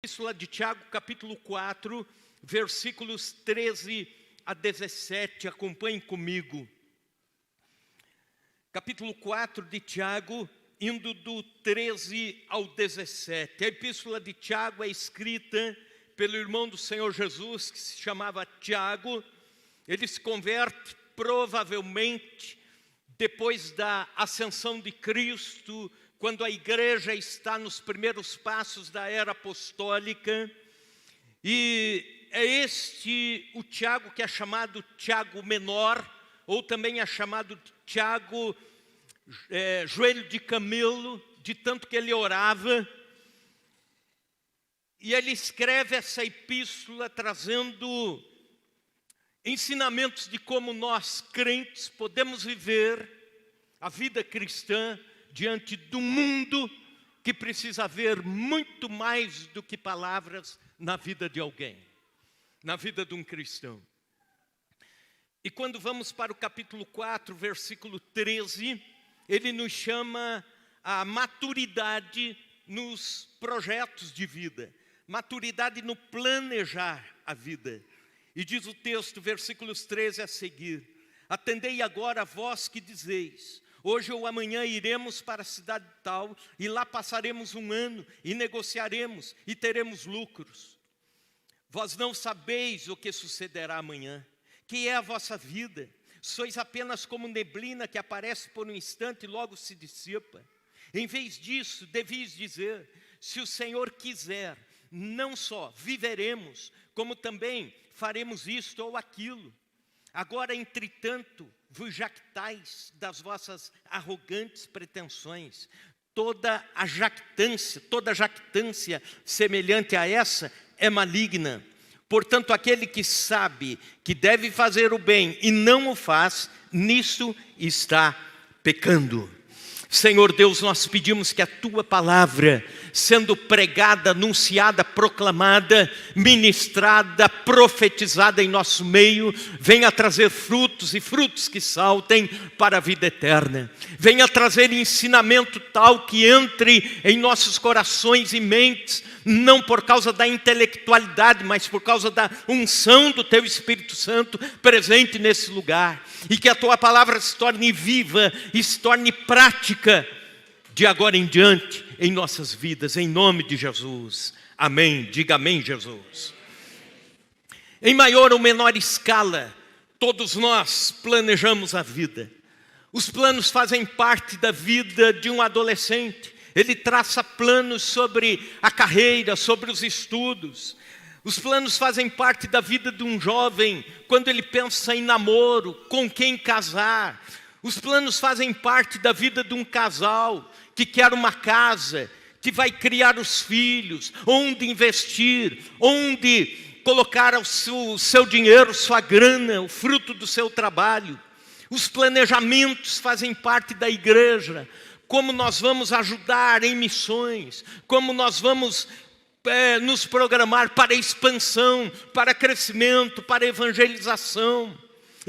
Epístola de Tiago, capítulo 4, versículos 13 a 17, acompanhem comigo. Capítulo 4 de Tiago, indo do 13 ao 17. A Epístola de Tiago é escrita pelo irmão do Senhor Jesus, que se chamava Tiago. Ele se converte provavelmente depois da ascensão de Cristo, quando a igreja está nos primeiros passos da era apostólica. E é este o Tiago que é chamado Tiago menor, ou também é chamado Tiago joelho de camelo, de tanto que ele orava. E ele escreve essa epístola trazendo ensinamentos de como nós, crentes, podemos viver a vida cristã diante do mundo que precisa ver muito mais do que palavras na vida de alguém, na vida de um cristão. E quando vamos para o capítulo 4, versículo 13, ele nos chama a maturidade nos projetos de vida, maturidade no planejar a vida. E diz o texto, versículos 13 a seguir: atendei agora a vós que dizeis, hoje ou amanhã iremos para a cidade tal, e lá passaremos um ano, e negociaremos, e teremos lucros. Vós não sabeis o que sucederá amanhã, que é a vossa vida. Sois apenas como neblina que aparece por um instante e logo se dissipa. Em vez disso, devias dizer, se o Senhor quiser, não só viveremos, como também faremos isto ou aquilo. Agora, entretanto, vos jactais das vossas arrogantes pretensões. Toda jactância semelhante a essa é maligna. Portanto, aquele que sabe que deve fazer o bem e não o faz, nisso está pecando. Senhor Deus, nós pedimos que a Tua palavra, sendo pregada, anunciada, proclamada, ministrada, profetizada em nosso meio, venha trazer frutos e frutos que saltem para a vida eterna. Venha trazer ensinamento tal que entre em nossos corações e mentes, não por causa da intelectualidade, mas por causa da unção do Teu Espírito Santo presente nesse lugar. E que a Tua palavra se torne viva e se torne prática de agora em diante em nossas vidas, em nome de Jesus. Amém. Diga amém, Jesus. Em maior ou menor escala, todos nós planejamos a vida. Os planos fazem parte da vida de um adolescente. Ele traça planos sobre a carreira, sobre os estudos. Os planos fazem parte da vida de um jovem, quando ele pensa em namoro, com quem casar. Os planos fazem parte da vida de um casal que quer uma casa, que vai criar os filhos, onde investir, onde colocar o seu dinheiro, sua grana, o fruto do seu trabalho. Os planejamentos fazem parte da igreja. Como nós vamos ajudar em missões, como nós vamos nos programar para expansão, para crescimento, para evangelização.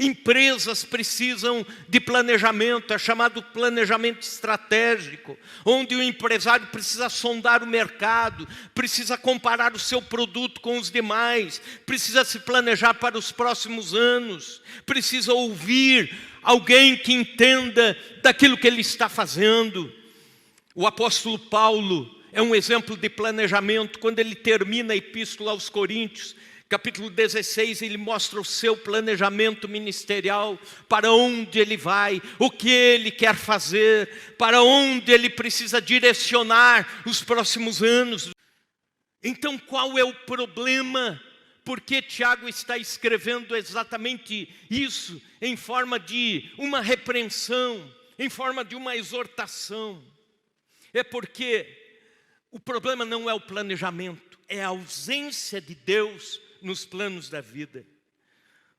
Empresas precisam de planejamento, é chamado planejamento estratégico, onde o empresário precisa sondar o mercado, precisa comparar o seu produto com os demais, precisa se planejar para os próximos anos, precisa ouvir alguém que entenda daquilo que ele está fazendo. O apóstolo Paulo é um exemplo de planejamento. Quando ele termina a epístola aos Coríntios, capítulo 16, ele mostra o seu planejamento ministerial, para onde ele vai, o que ele quer fazer, para onde ele precisa direcionar os próximos anos. Então, qual é o problema? Por que Tiago está escrevendo exatamente isso, em forma de uma repreensão, em forma de uma exortação? É porque o problema não é o planejamento, é a ausência de Deus nos planos da vida.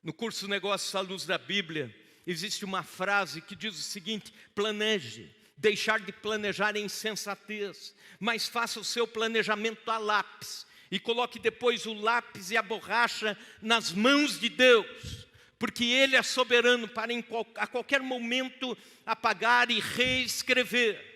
No curso Negócios à Luz da Bíblia, existe uma frase que diz o seguinte: planeje, deixar de planejar é insensatez, mas faça o seu planejamento a lápis, e coloque depois o lápis e a borracha nas mãos de Deus, porque Ele é soberano para a qualquer momento apagar e reescrever.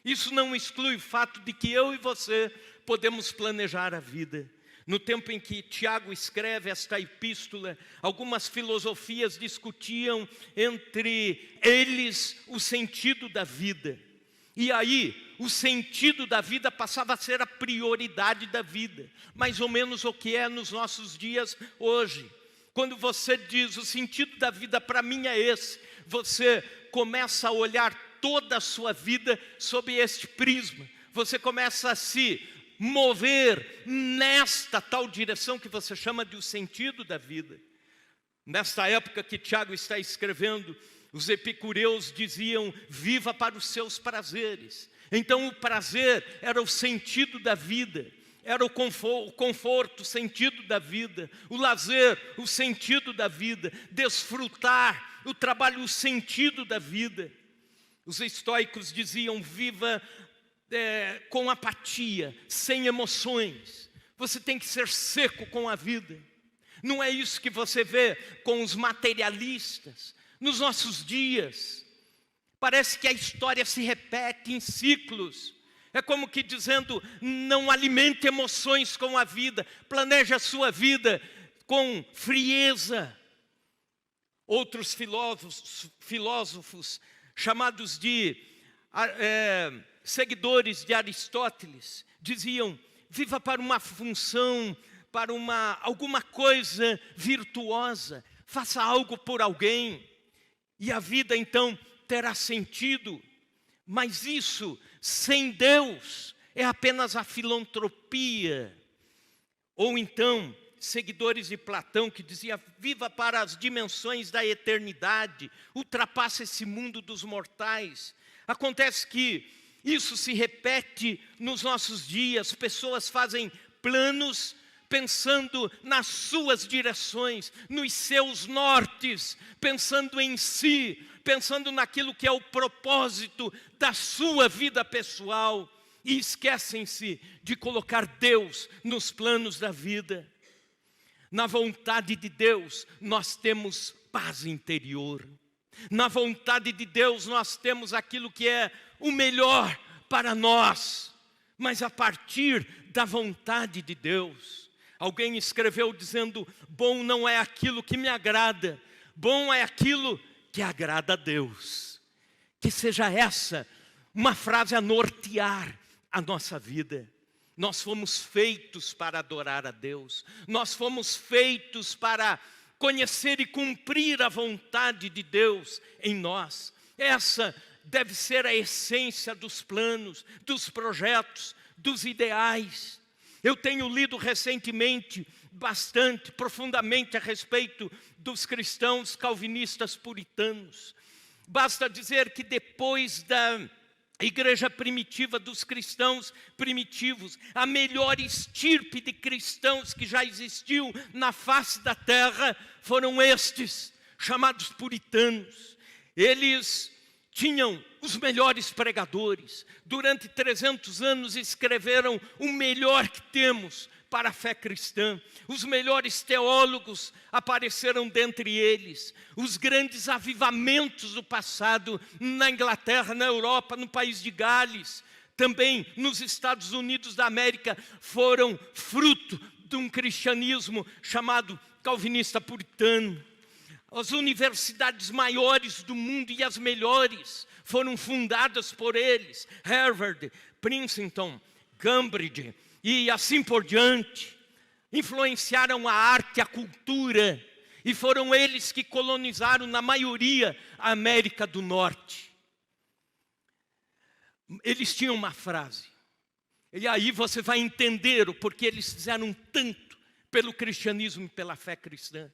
Isso não exclui o fato de que eu e você podemos planejar a vida. No tempo em que Tiago escreve esta epístola, algumas filosofias discutiam entre eles o sentido da vida. E aí, o sentido da vida passava a ser a prioridade da vida. Mais ou menos o que é nos nossos dias hoje. Quando você diz, o sentido da vida para mim é esse, você começa a olhar toda a sua vida sob este prisma. Você começa a se mover nesta tal direção que você chama de o sentido da vida. Nesta época que Tiago está escrevendo, os epicureus diziam, viva para os seus prazeres. Então o prazer era o sentido da vida, era o conforto, o sentido da vida, o lazer, o sentido da vida, desfrutar, o trabalho, o sentido da vida. Os estoicos diziam, viva com apatia, sem emoções. Você tem que ser seco com a vida. Não é isso que você vê com os materialistas. Nos nossos dias, parece que a história se repete em ciclos. É como que dizendo, não alimente emoções com a vida. Planeje a sua vida com frieza. Outros filósofos chamados de seguidores de Aristóteles, diziam, viva para uma função, para alguma coisa virtuosa, faça algo por alguém, e a vida então terá sentido. Mas isso, sem Deus, é apenas a filantropia. Ou então, seguidores de Platão que dizia, viva para as dimensões da eternidade, ultrapasse esse mundo dos mortais. Acontece que isso se repete nos nossos dias, pessoas fazem planos pensando nas suas direções, nos seus nortes, pensando em si, pensando naquilo que é o propósito da sua vida pessoal, e esquecem-se de colocar Deus nos planos da vida. Na vontade de Deus, nós temos paz interior. Na vontade de Deus, nós temos aquilo que é o melhor para nós. Mas a partir da vontade de Deus. Alguém escreveu dizendo, bom não é aquilo que me agrada, bom é aquilo que agrada a Deus. Que seja essa uma frase a nortear a nossa vida. Nós fomos feitos para adorar a Deus. Nós fomos feitos para conhecer e cumprir a vontade de Deus em nós. Essa deve ser a essência dos planos, dos projetos, dos ideais. Eu tenho lido recentemente bastante, profundamente a respeito dos cristãos calvinistas puritanos. Basta dizer que depois da igreja primitiva, dos cristãos primitivos, a melhor estirpe de cristãos que já existiu na face da terra foram estes, chamados puritanos. Eles tinham os melhores pregadores. Durante 300 anos escreveram o melhor que temos para a fé cristã. Os melhores teólogos apareceram dentre eles. Os grandes avivamentos do passado na Inglaterra, na Europa, no país de Gales, também nos Estados Unidos da América, foram fruto de um cristianismo chamado calvinista puritano. As universidades maiores do mundo e as melhores foram fundadas por eles. Harvard, Princeton, Cambridge e assim por diante. Influenciaram a arte, a cultura. E foram eles que colonizaram, na maioria, a América do Norte. Eles tinham uma frase. E aí você vai entender o porquê eles fizeram tanto pelo cristianismo e pela fé cristã.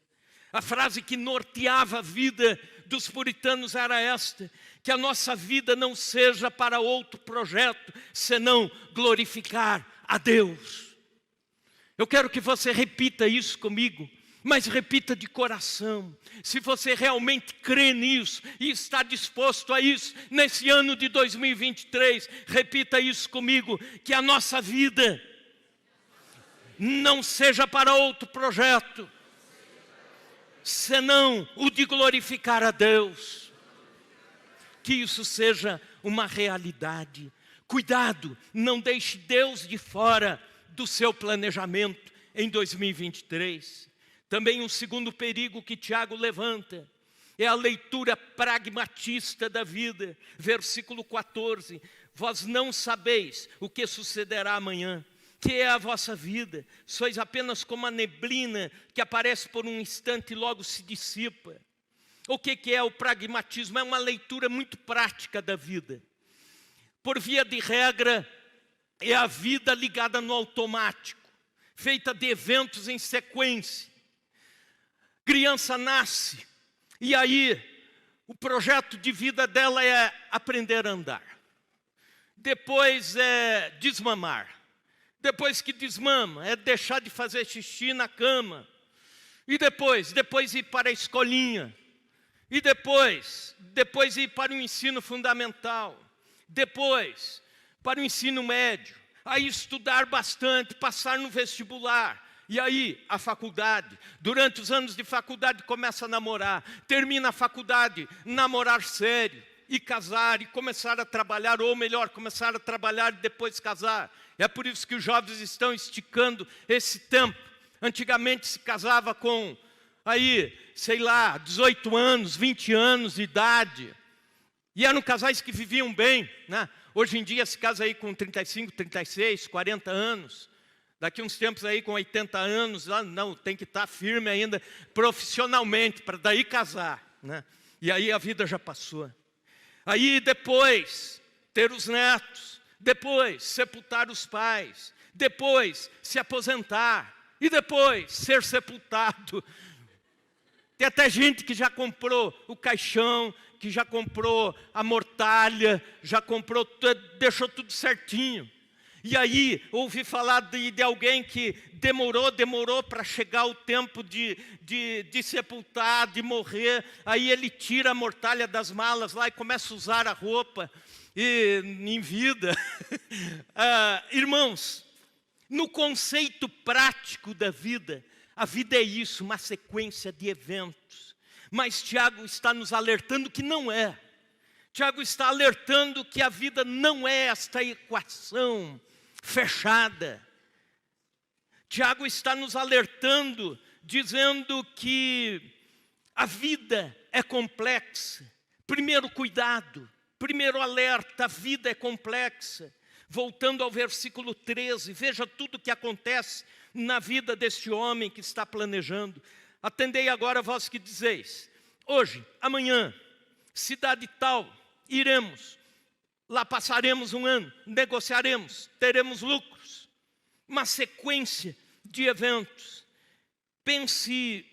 A frase que norteava a vida dos puritanos era esta: que a nossa vida não seja para outro projeto, senão glorificar a Deus. Eu quero que você repita isso comigo, mas repita de coração. Se você realmente crê nisso e está disposto a isso, nesse ano de 2023, repita isso comigo, que a nossa vida não seja para outro projeto, senão o de glorificar a Deus. Que isso seja uma realidade. Cuidado, não deixe Deus de fora do seu planejamento em 2023. Também um segundo perigo que Tiago levanta é a leitura pragmatista da vida. Versículo 14, vós não sabeis o que sucederá amanhã, que é a vossa vida, sois apenas como a neblina que aparece por um instante e logo se dissipa. O que é o pragmatismo? É uma leitura muito prática da vida. Por via de regra, é a vida ligada no automático, feita de eventos em sequência. Criança nasce, e aí o projeto de vida dela é aprender a andar. Depois é desmamar. Depois que desmama, é deixar de fazer xixi na cama. E depois ir para a escolinha. E depois ir para o ensino fundamental. Depois, para o ensino médio. Aí estudar bastante, passar no vestibular. E aí, a faculdade. Durante os anos de faculdade começa a namorar. Termina a faculdade, namorar sério. E casar, e começar a trabalhar, ou melhor, começar a trabalhar e depois casar. É por isso que os jovens estão esticando esse tempo. Antigamente se casava com, aí, sei lá, 18 anos, 20 anos de idade. E eram casais que viviam bem, né? Hoje em dia se casa aí com 35, 36, 40 anos. Daqui uns tempos aí com 80 anos, não, tem que estar firme ainda profissionalmente, para daí casar, né? E aí a vida já passou. Aí depois, ter os netos. Depois, sepultar os pais. Depois, se aposentar. E depois, ser sepultado. Tem até gente que já comprou o caixão, que já comprou a mortalha, já comprou, deixou tudo certinho. E aí, ouvi falar de alguém que demorou para chegar o tempo de sepultar, de morrer. Aí ele tira a mortalha das malas lá e começa a usar a roupa em vida. Irmãos, no conceito prático da vida, a vida é isso, uma sequência de eventos. Mas Tiago está nos alertando que não é. Tiago está alertando que a vida não é esta equação fechada. Tiago está nos alertando, dizendo que a vida é complexa. Primeiro cuidado, primeiro alerta, a vida é complexa. Voltando ao versículo 13, veja tudo o que acontece na vida deste homem que está planejando. Atendei agora vós que dizeis, hoje, amanhã, cidade tal, iremos, lá passaremos um ano, negociaremos, teremos lucros. Uma sequência de eventos. Pense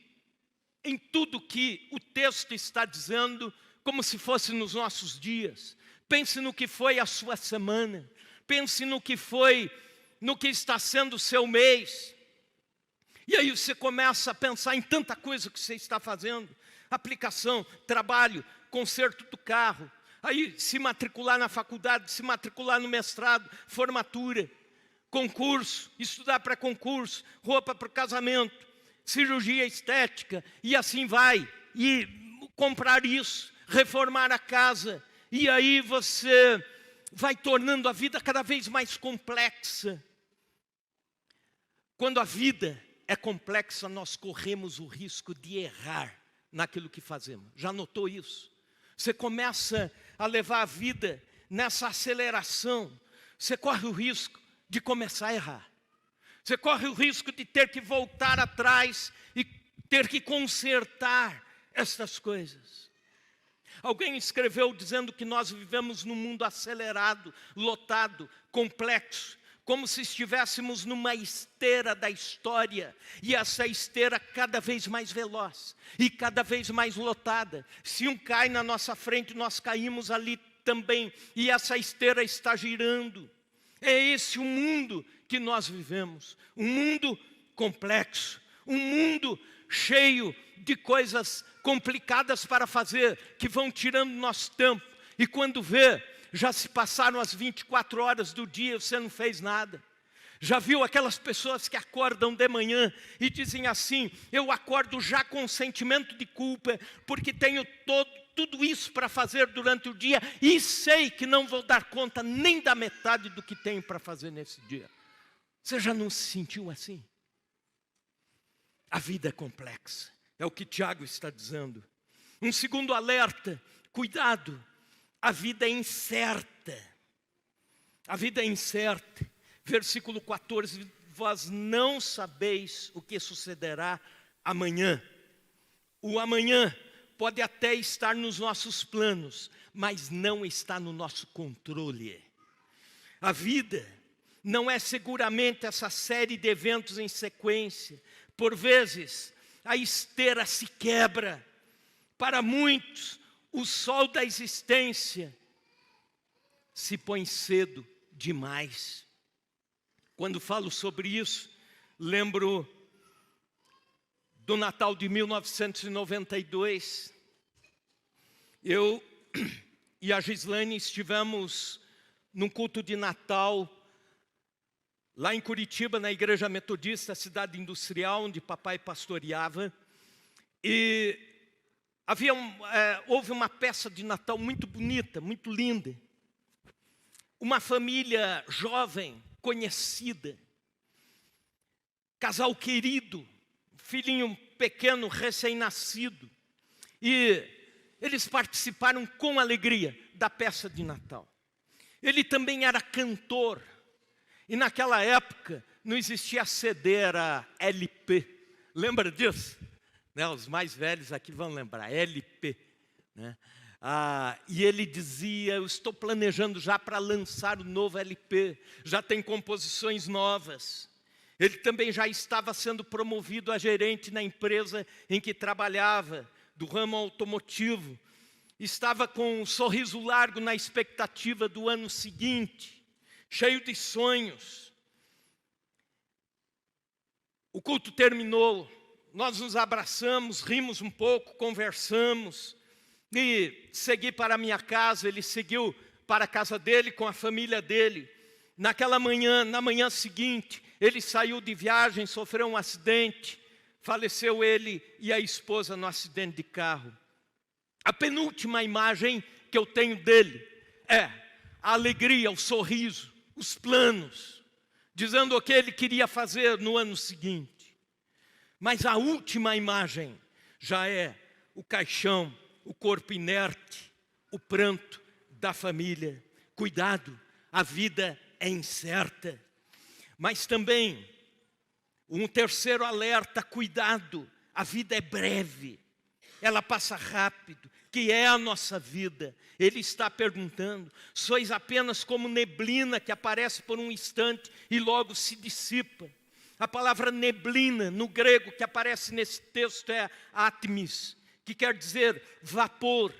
em tudo que o texto está dizendo, como se fosse nos nossos dias. Pense no que foi a sua semana. Pense no que foi, no que está sendo o seu mês. E aí você começa a pensar em tanta coisa que você está fazendo. Aplicação, trabalho, conserto do carro. Aí se matricular na faculdade, se matricular no mestrado, formatura, concurso, estudar para concurso, roupa para o casamento, cirurgia estética, e assim vai. E comprar isso, reformar a casa. E aí você vai tornando a vida cada vez mais complexa. Quando a vida é complexa, nós corremos o risco de errar naquilo que fazemos. Já notou isso? Você começa a levar a vida nessa aceleração. Você corre o risco de começar a errar. Você corre o risco de ter que voltar atrás e ter que consertar estas coisas. Alguém escreveu dizendo que nós vivemos num mundo acelerado, lotado, complexo, como se estivéssemos numa esteira da história, e essa esteira cada vez mais veloz, e cada vez mais lotada. Se um cai na nossa frente, nós caímos ali também, e essa esteira está girando. É esse o mundo que nós vivemos, um mundo complexo, um mundo cheio de coisas complicadas para fazer, que vão tirando nosso tempo, e quando vê, já se passaram as 24 horas do dia, você não fez nada. Já viu aquelas pessoas que acordam de manhã e dizem assim: eu acordo já com um sentimento de culpa, porque tenho tudo isso para fazer durante o dia, e sei que não vou dar conta nem da metade do que tenho para fazer nesse dia. Você já não se sentiu assim? A vida é complexa, é o que Tiago está dizendo. Um segundo alerta: cuidado, a vida é incerta. A vida é incerta. Versículo 14: vós não sabeis o que sucederá amanhã. O amanhã pode até estar nos nossos planos, mas não está no nosso controle. A vida não é seguramente essa série de eventos em sequência. Por vezes, a esteira se quebra. Para muitos, o sol da existência se põe cedo demais. Quando falo sobre isso, lembro do Natal de 1992. Eu e a Gislaine estivemos num culto de Natal lá em Curitiba, na Igreja Metodista, cidade industrial, onde papai pastoreava. E houve uma peça de Natal muito bonita, muito linda. Uma família jovem, conhecida, casal querido, filhinho pequeno, recém-nascido. E eles participaram com alegria da peça de Natal. Ele também era cantor. E naquela época não existia CD, era LP. Lembra disso? Né, os mais velhos aqui vão lembrar, LP. Né? E ele dizia: eu estou planejando já para lançar o novo LP. Já tem composições novas. Ele também já estava sendo promovido a gerente na empresa em que trabalhava, do ramo automotivo. Estava com um sorriso largo na expectativa do ano seguinte, cheio de sonhos. O culto terminou, nós nos abraçamos, rimos um pouco, conversamos, e segui para a minha casa. Ele seguiu para a casa dele com a família dele. Naquela manhã, na manhã seguinte, ele saiu de viagem, sofreu um acidente, faleceu ele e a esposa no acidente de carro. A penúltima imagem que eu tenho dele é a alegria, o sorriso, os planos, dizendo o que ele queria fazer no ano seguinte. Mas a última imagem já é o caixão, o corpo inerte, o pranto da família. Cuidado, a vida é incerta. Mas também, um terceiro alerta: cuidado, a vida é breve, ela passa rápido. Que é a nossa vida? Ele está perguntando: sois apenas como neblina que aparece por um instante e logo se dissipa. A palavra neblina, no grego, que aparece nesse texto é atmis, que quer dizer vapor,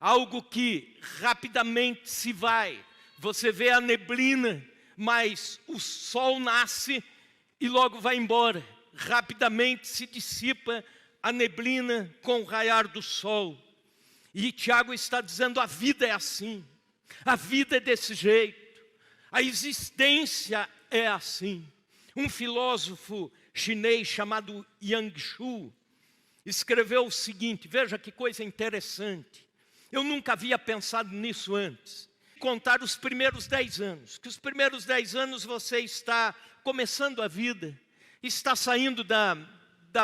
algo que rapidamente se vai. Você vê a neblina, mas o sol nasce e logo vai embora. Rapidamente se dissipa a neblina com o raiar do sol. E Tiago está dizendo: a vida é assim, a vida é desse jeito, a existência é assim. Um filósofo chinês chamado Yang Shu escreveu o seguinte, veja que coisa interessante. Eu nunca havia pensado nisso antes. Contar os primeiros 10 anos, que os primeiros 10 anos você está começando a vida, está saindo da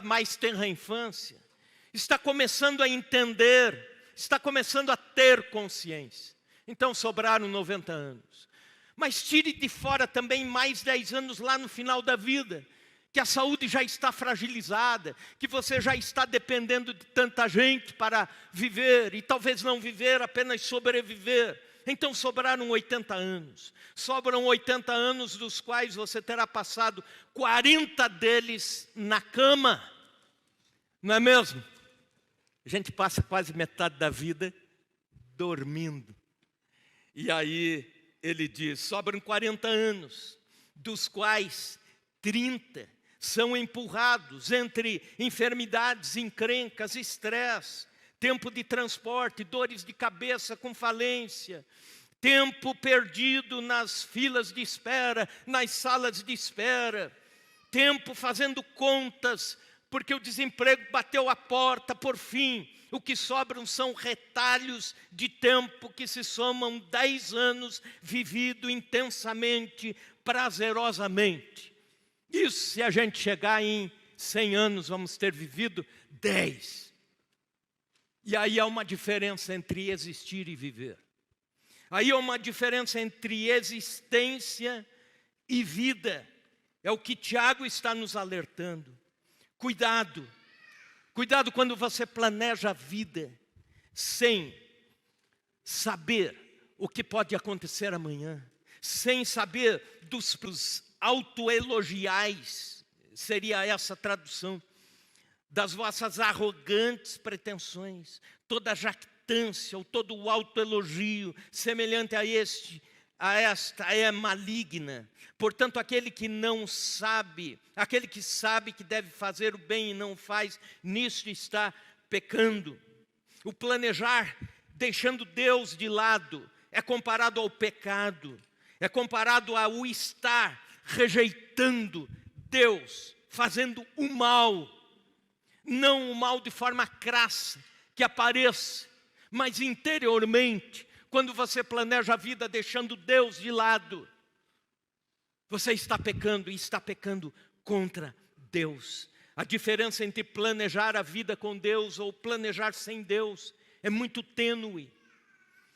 mais tenra infância, está começando a entender, está começando a ter consciência. Então sobraram 90 anos. Mas tire de fora também mais 10 anos lá no final da vida, que a saúde já está fragilizada, que você já está dependendo de tanta gente para viver, e talvez não viver, apenas sobreviver. Então sobraram 80 anos. Sobram 80 anos dos quais você terá passado 40 deles na cama. Não é mesmo? A gente passa quase metade da vida dormindo. E aí ele diz: sobram 40 anos, dos quais 30 são empurrados entre enfermidades, encrencas, estresse, tempo de transporte, dores de cabeça com falência, tempo perdido nas filas de espera, nas salas de espera, tempo fazendo contas, porque o desemprego bateu a porta. Por fim, o que sobram são retalhos de tempo que se somam 10 anos vivido intensamente, prazerosamente. Isso, se a gente chegar em 100 anos, vamos ter vivido 10. E aí há uma diferença entre existir e viver. Aí há uma diferença entre existência e vida. É o que Tiago está nos alertando. Cuidado. Cuidado quando você planeja a vida sem saber o que pode acontecer amanhã. Sem saber dos autoelogiais, seria essa a tradução, das vossas arrogantes pretensões, toda jactância ou todo o autoelogio semelhante a esta é maligna. Portanto, aquele que sabe que deve fazer o bem e não faz, nisso está pecando. O planejar, deixando Deus de lado, é comparado ao pecado, é comparado ao estar rejeitando Deus, fazendo o mal, não o mal de forma crassa, que apareça, mas interiormente. Quando você planeja a vida deixando Deus de lado, você está pecando, e está pecando contra Deus. A diferença entre planejar a vida com Deus ou planejar sem Deus é muito tênue.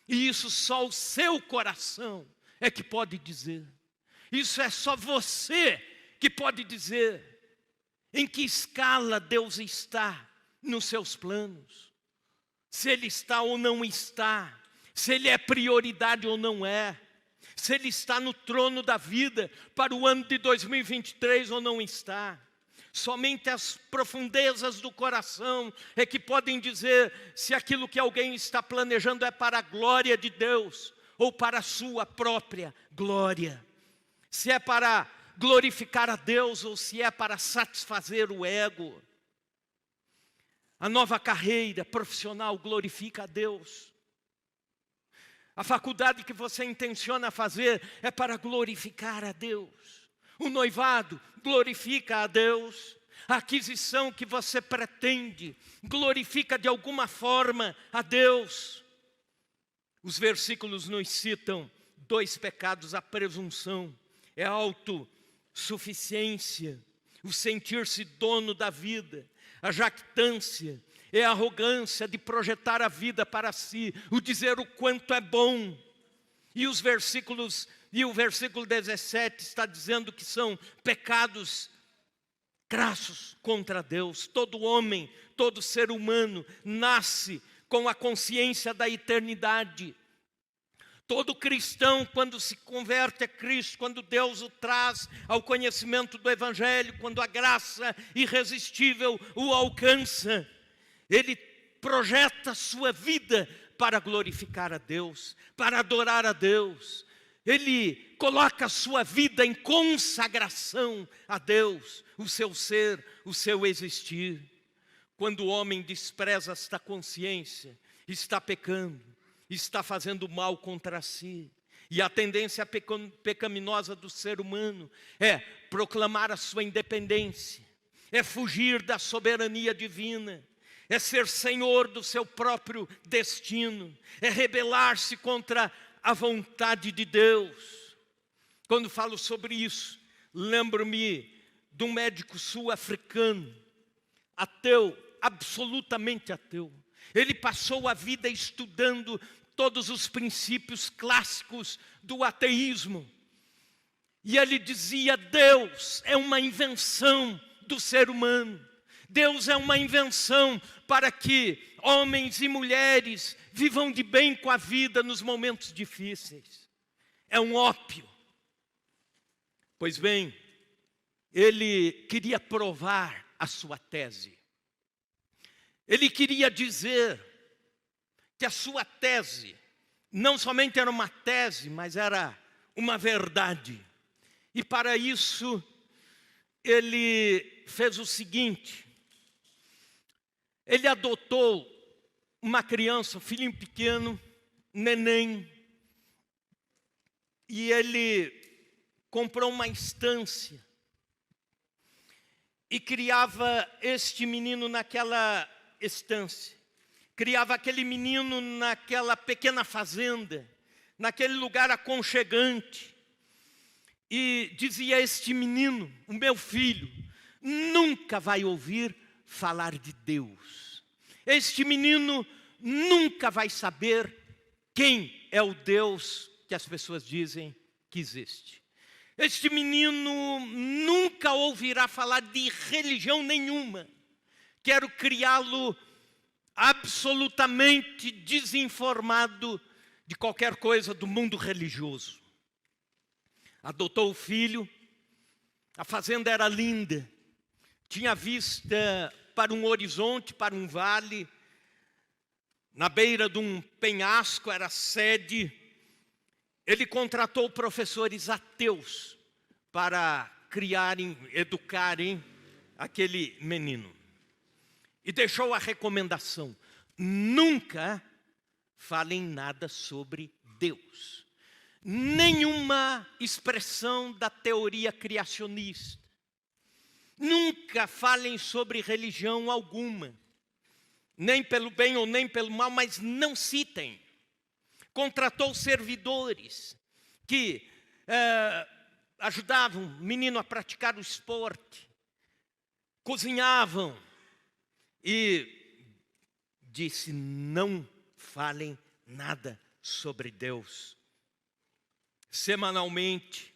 E isso só o seu coração é que pode dizer. Isso é só você que pode dizer em que escala Deus está nos seus planos. Se Ele está ou não está. Se Ele é prioridade ou não é. Se Ele está no trono da vida para o ano de 2023 ou não está. Somente as profundezas do coração é que podem dizer se aquilo que alguém está planejando é para a glória de Deus ou para a sua própria glória. Se é para glorificar a Deus ou se é para satisfazer o ego. A nova carreira profissional glorifica a Deus. A faculdade que você intenciona fazer é para glorificar a Deus. O noivado glorifica a Deus. A aquisição que você pretende glorifica de alguma forma a Deus. Os versículos nos citam 2 pecados: a presunção, é a autossuficiência, o sentir-se dono da vida. A jactância é a arrogância de projetar a vida para si, o dizer o quanto é bom. E o versículo 17 está dizendo que são pecados crassos contra Deus. Todo homem, todo ser humano nasce com a consciência da eternidade. Todo cristão, quando se converte a Cristo, quando Deus o traz ao conhecimento do Evangelho, quando a graça irresistível o alcança, ele projeta a sua vida para glorificar a Deus, para adorar a Deus. Ele coloca a sua vida em consagração a Deus, o seu ser, o seu existir. Quando o homem despreza esta consciência, está pecando, está fazendo mal contra si. E a tendência pecaminosa do ser humano é proclamar a sua independência, é fugir da soberania divina, é ser senhor do seu próprio destino, é rebelar-se contra a vontade de Deus. Quando falo sobre isso, lembro-me de um médico sul-africano, ateu, absolutamente ateu. Ele passou a vida estudando todos os princípios clássicos do ateísmo. E ele dizia: Deus é uma invenção do ser humano. Deus é uma invenção para que homens e mulheres vivam de bem com a vida nos momentos difíceis. É um ópio. Pois bem, ele queria provar a sua tese. Ele queria dizer que a sua tese não somente era uma tese, mas era uma verdade. E para isso, ele fez o seguinte: ele adotou uma criança, um filhinho pequeno, neném, e ele comprou uma estância e criava este menino naquela estância. Criava aquele menino naquela pequena fazenda, naquele lugar aconchegante. E dizia: este menino, o meu filho, nunca vai ouvir falar de Deus. Este menino nunca vai saber quem é o Deus que as pessoas dizem que existe. Este menino nunca ouvirá falar de religião nenhuma. Quero criá-lo absolutamente desinformado de qualquer coisa do mundo religioso. Adotou o filho, a fazenda era linda, tinha vista para um horizonte, para um vale, na beira de um penhasco, era sede. Ele contratou professores ateus para criarem, educarem aquele menino. E deixou a recomendação: nunca falem nada sobre Deus. Nenhuma expressão da teoria criacionista. Nunca falem sobre religião alguma. Nem pelo bem ou nem pelo mal, mas não citem. Contratou servidores que ajudavam o menino a praticar o esporte, cozinhavam, e disse: não falem nada sobre Deus. Semanalmente,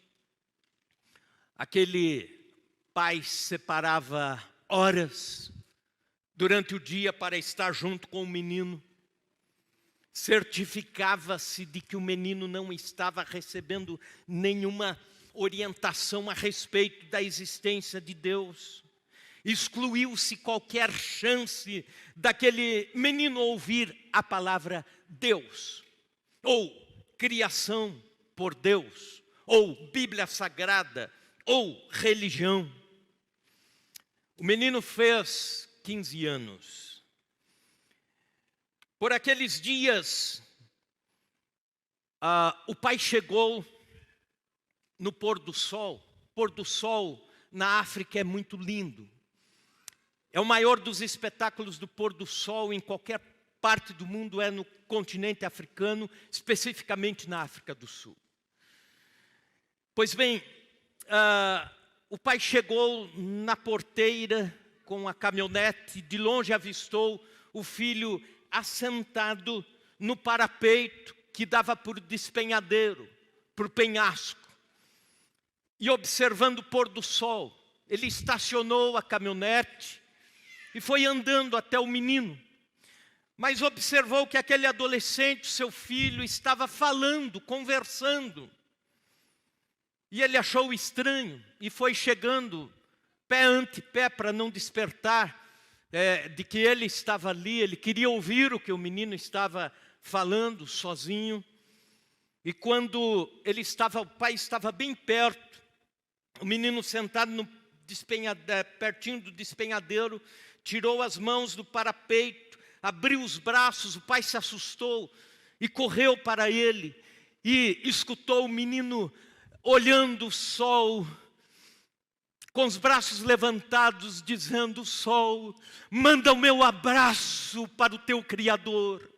aquele pai separava horas durante o dia para estar junto com o menino. Certificava-se de que o menino não estava recebendo nenhuma orientação a respeito da existência de Deus. Excluiu-se qualquer chance daquele menino ouvir a palavra Deus, ou criação por Deus, ou Bíblia Sagrada, ou religião. O menino fez 15 anos. Por aqueles dias, o pai chegou no pôr do sol. O pôr do sol na África é muito lindo. É o maior dos espetáculos do pôr do sol em qualquer parte do mundo, é no continente africano, especificamente na África do Sul. Pois bem, o pai chegou na porteira com a caminhonete, de longe avistou o filho assentado no parapeito que dava por despenhadeiro, por penhasco, e observando o pôr do sol. Ele estacionou a caminhonete e foi andando até o menino, mas observou que aquele adolescente, seu filho, estava falando, conversando. E ele achou estranho e foi chegando pé ante pé para não despertar de que ele estava ali. Ele queria ouvir o que o menino estava falando sozinho. E quando o pai estava bem perto, o menino sentado pertinho do despenhadeiro, tirou as mãos do parapeito, abriu os braços. O pai se assustou e correu para ele e escutou o menino olhando o sol, com os braços levantados, dizendo: sol, manda o meu abraço para o teu Criador.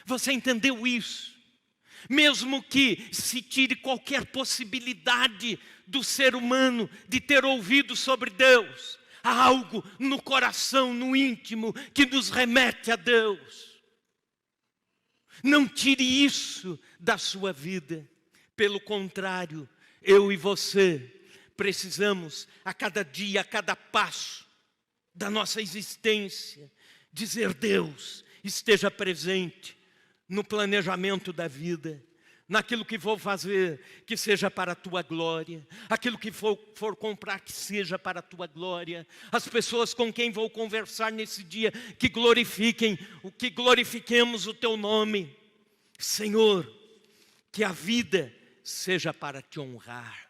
Você entendeu isso? Mesmo que se tire qualquer possibilidade do ser humano de ter ouvido sobre Deus, há algo no coração, no íntimo, que nos remete a Deus. Não tire isso da sua vida. Pelo contrário, eu e você precisamos, a cada dia, a cada passo da nossa existência, dizer: Deus, esteja presente no planejamento da vida, naquilo que vou fazer, que seja para a Tua glória, aquilo que for comprar, que seja para a Tua glória, as pessoas com quem vou conversar nesse dia, que glorifiquemos o Teu nome. Senhor, que a vida seja para Te honrar.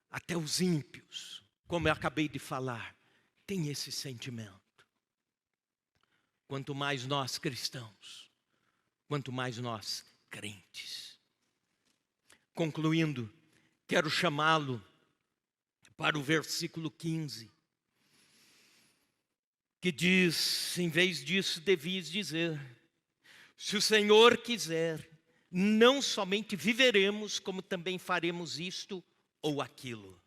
Até os ímpios, como eu acabei de falar, têm esse sentimento. Quanto mais nós cristãos, quanto mais nós crentes. Concluindo, quero chamá-lo para o versículo 15, que diz, em vez disso, devias dizer: se o Senhor quiser, não somente viveremos, como também faremos isto ou aquilo.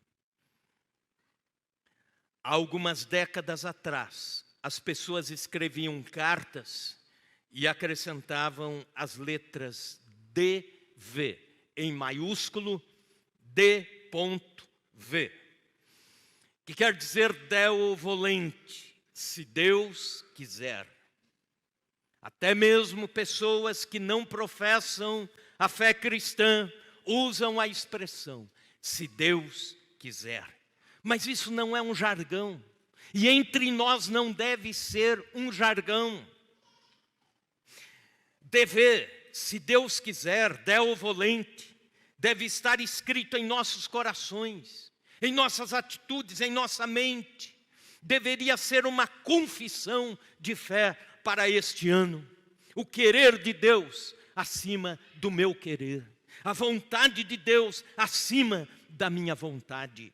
Há algumas décadas atrás, as pessoas escreviam cartas e acrescentavam as letras DV, em maiúsculo, D.V, que quer dizer Deo volente, se Deus quiser. Até mesmo pessoas que não professam a fé cristã usam a expressão, se Deus quiser. Mas isso não é um jargão, e entre nós não deve ser um jargão. Deve, se Deus quiser, Deo volente, deve estar escrito em nossos corações, em nossas atitudes, em nossa mente. Deveria ser uma confissão de fé para este ano. O querer de Deus acima do meu querer. A vontade de Deus acima da minha vontade.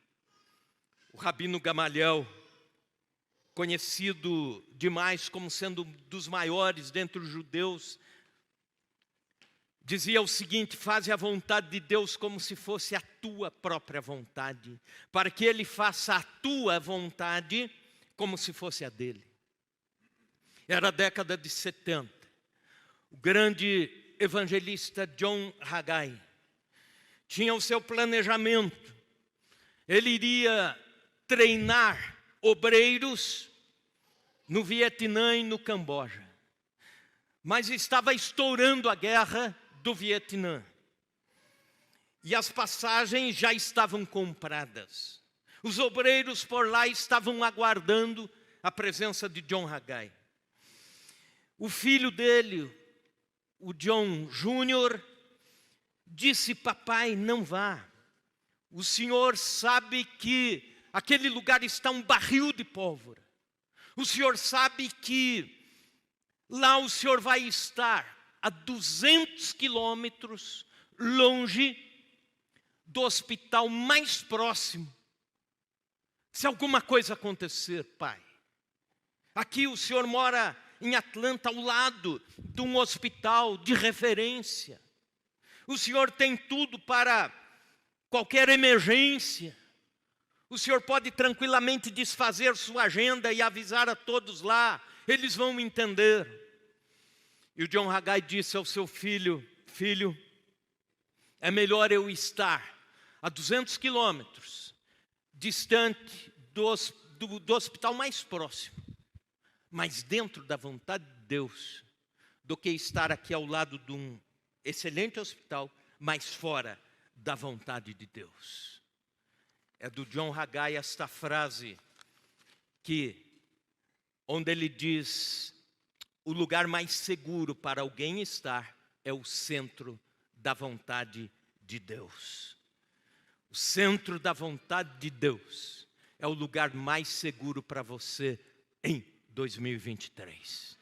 O Rabino Gamaliel, conhecido demais como sendo um dos maiores dentre os judeus, dizia o seguinte: faze a vontade de Deus como se fosse a tua própria vontade, para que Ele faça a tua vontade como se fosse a dele. Era a década de 70. O grande evangelista John Haggai tinha o seu planejamento. Ele iria treinar obreiros no Vietnã e no Camboja. Mas estava estourando a guerra do Vietnã. E as passagens já estavam compradas. Os obreiros por lá estavam aguardando a presença de John Haggai. O filho dele, o John Júnior, disse: papai, não vá. O senhor sabe que aquele lugar está um barril de pólvora. O senhor sabe que lá o senhor vai estar a 200 quilômetros longe do hospital mais próximo. Se alguma coisa acontecer, pai, aqui o senhor mora em Atlanta, ao lado de um hospital de referência. O senhor tem tudo para qualquer emergência. O senhor pode tranquilamente desfazer sua agenda e avisar a todos lá. Eles vão entender. E o John Haggai disse ao seu filho: filho, é melhor eu estar a 200 quilômetros distante do hospital mais próximo, mas dentro da vontade de Deus, do que estar aqui ao lado de um excelente hospital, mas fora da vontade de Deus. É do John Haggai esta frase, onde ele diz: o lugar mais seguro para alguém estar é o centro da vontade de Deus. O centro da vontade de Deus é o lugar mais seguro para você em 2023.